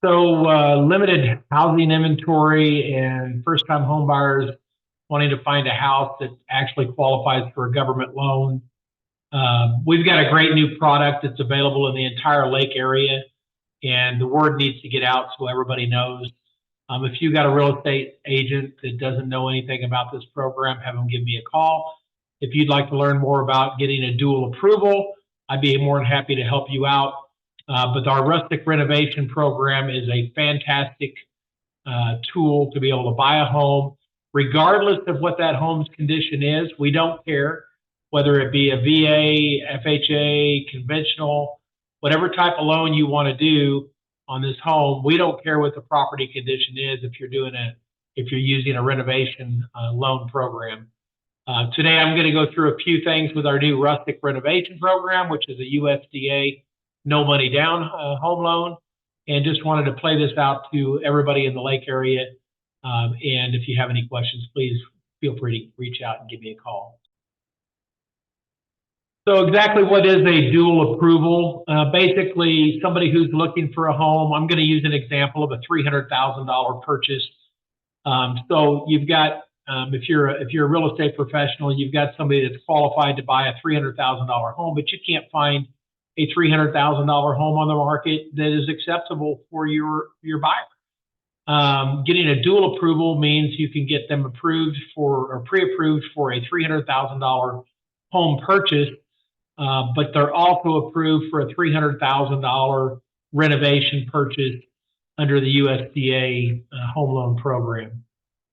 Limited housing inventory and first-time home buyers wanting to find a house that actually qualifies for a government loan. We've got a great new product that's available in the entire lake area, and the word needs to get out so everybody knows. If you got a real estate agent that doesn't know anything about this program, have them give me a call. If you'd like to learn more about getting a dual approval, I'd be more than happy to help you out. But our Rustic Renovation program is a fantastic tool to be able to buy a home, regardless of what that home's condition is. We don't care whether it be a VA, FHA, conventional, whatever type of loan you want to do on this home. We don't care what the property condition is if you're using a renovation loan program. Today, I'm going to go through a few things with our new Rustic Renovation program, which is a USDA no money down home loan, and just wanted to play this out to everybody in the lake area. And if you have any questions, please feel free to reach out and give me a call. So exactly what is a dual approval? Basically, somebody who's looking for a home, I'm going to use an example of a $300,000 purchase. So you've got, if you're a real estate professional, you've got somebody that's qualified to buy a $300,000 home, but you can't find a $300,000 home on the market that is acceptable for your buyer. Getting a dual approval means you can get them approved for or pre-approved for a $300,000 home purchase, but they're also approved for a $300,000 renovation purchase under the USDA home loan program.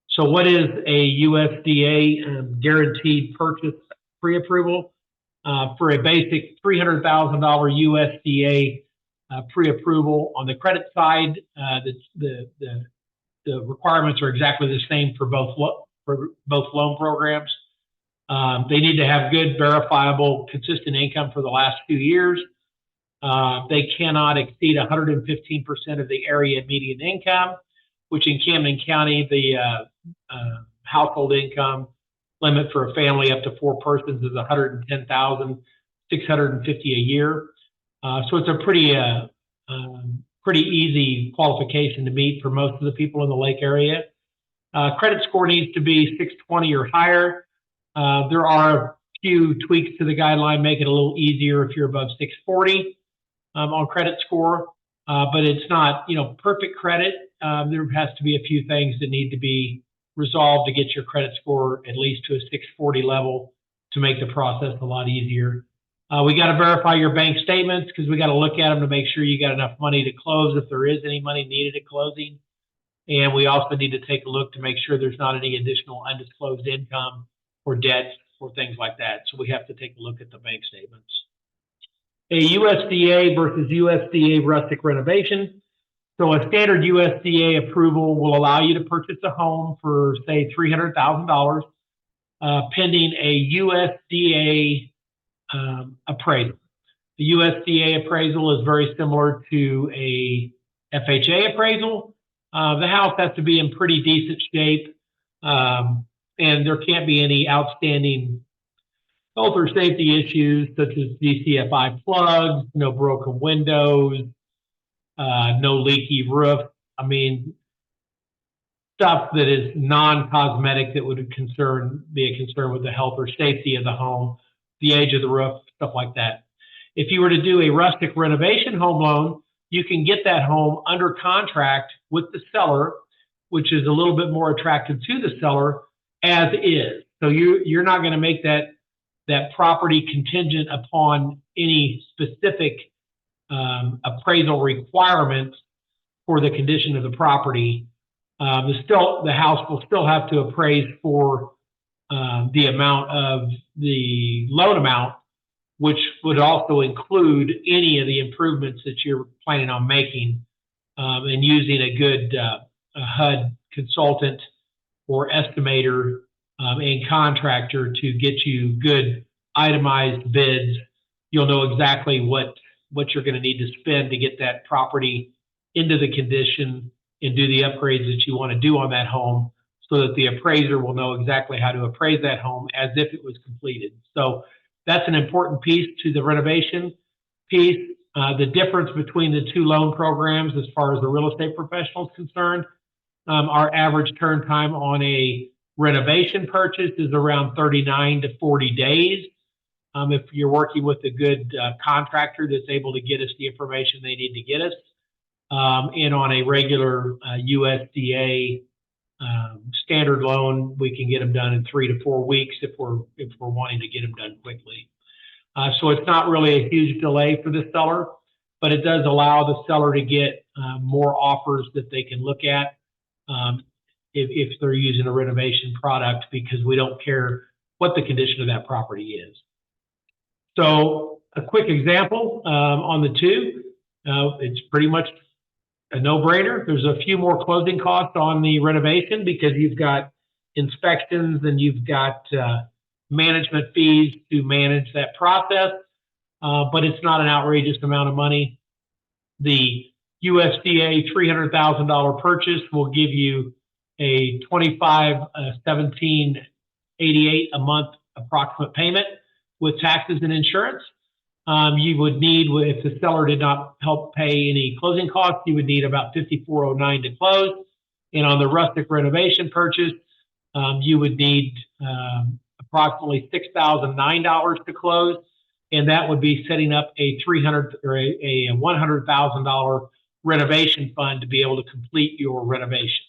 So what is a USDA guaranteed purchase pre-approval? For a basic $300,000 USDA pre-approval on the credit side, the requirements are exactly the same for both loan programs. They need to have good, verifiable, consistent income for the last 2 years. They cannot exceed 115% of the area median income, which in Camden County, the household income limit for a family up to 4 persons is $110,650 a year. So it's a pretty easy qualification to meet for most of the people in the lake area. Credit score needs to be 620 or higher. There are a few tweaks to the guideline, make it a little easier if you're above 640 on credit score, but it's not, perfect credit. There has to be a few things that need to be resolved to get your credit score at least to a 640 level to make the process a lot easier. We got to verify your bank statements because we got to look at them to make sure you got enough money to close if there is any money needed at closing. And we also need to take a look to make sure there's not any additional undisclosed income or debt or things like that. So we have to take a look at the bank statements. A USDA versus USDA Rustic Renovation. So a standard USDA approval will allow you to purchase a home for, say, $300,000, pending a USDA appraisal. The USDA appraisal is very similar to a FHA appraisal. The house has to be in pretty decent shape, and there can't be any outstanding health or safety issues such as DCFI plugs, no broken windows, no leaky roof. I mean, stuff that is non-cosmetic that would be a concern with the health or safety of the home, the age of the roof, stuff like that. If you were to do a rustic renovation home loan, you can get that home under contract with the seller, which is a little bit more attractive to the seller as is. So you're not going to make that property contingent upon any specific appraisal requirements for the condition of the property. The house will still have to appraise for the amount of the loan amount, which would also include any of the improvements that you're planning on making, and using a good HUD consultant or estimator and contractor to get you good itemized bids. You'll know exactly what you're going to need to spend to get that property into the condition and do the upgrades that you want to do on that home, so that the appraiser will know exactly how to appraise that home as if it was completed. So that's an important piece to the renovation piece. The difference between the two loan programs, as far as the real estate professional is concerned, our average turn time on a renovation purchase is around 39 to 40 days. If you're working with a good contractor that's able to get us the information they need to get us, and on a regular USDA standard loan, we can get them done in 3 to 4 weeks if we're wanting to get them done quickly. So it's not really a huge delay for the seller, but it does allow the seller to get more offers that they can look at if they're using a renovation product, because we don't care what the condition of that property is. So a quick example on the two, it's pretty much a no-brainer. There's a few more closing costs on the renovation because you've got inspections and you've got management fees to manage that process, but it's not an outrageous amount of money. The USDA $300,000 purchase will give you a $1788 a month approximate payment with taxes and insurance. You would need, if the seller did not help pay any closing costs, you would need about $5409 to close. And on the Rustic renovation purchase, you would need approximately $6,009 to close, and that would be setting up a $100,000 renovation fund to be able to complete your renovation.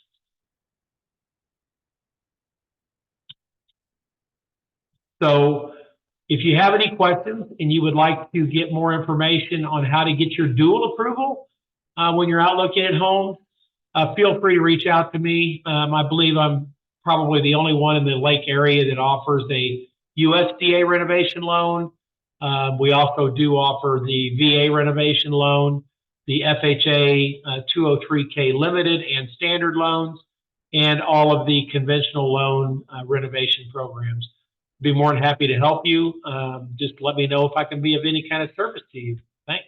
So if you have any questions and you would like to get more information on how to get your dual approval when you're out looking at homes, feel free to reach out to me. I believe I'm probably the only one in the Lake area that offers a USDA renovation loan. We also do offer the VA renovation loan, the FHA 203K limited and standard loans, and all of the conventional loan renovation programs. Be more than happy to help you. Just let me know if I can be of any kind of service to you. Thanks.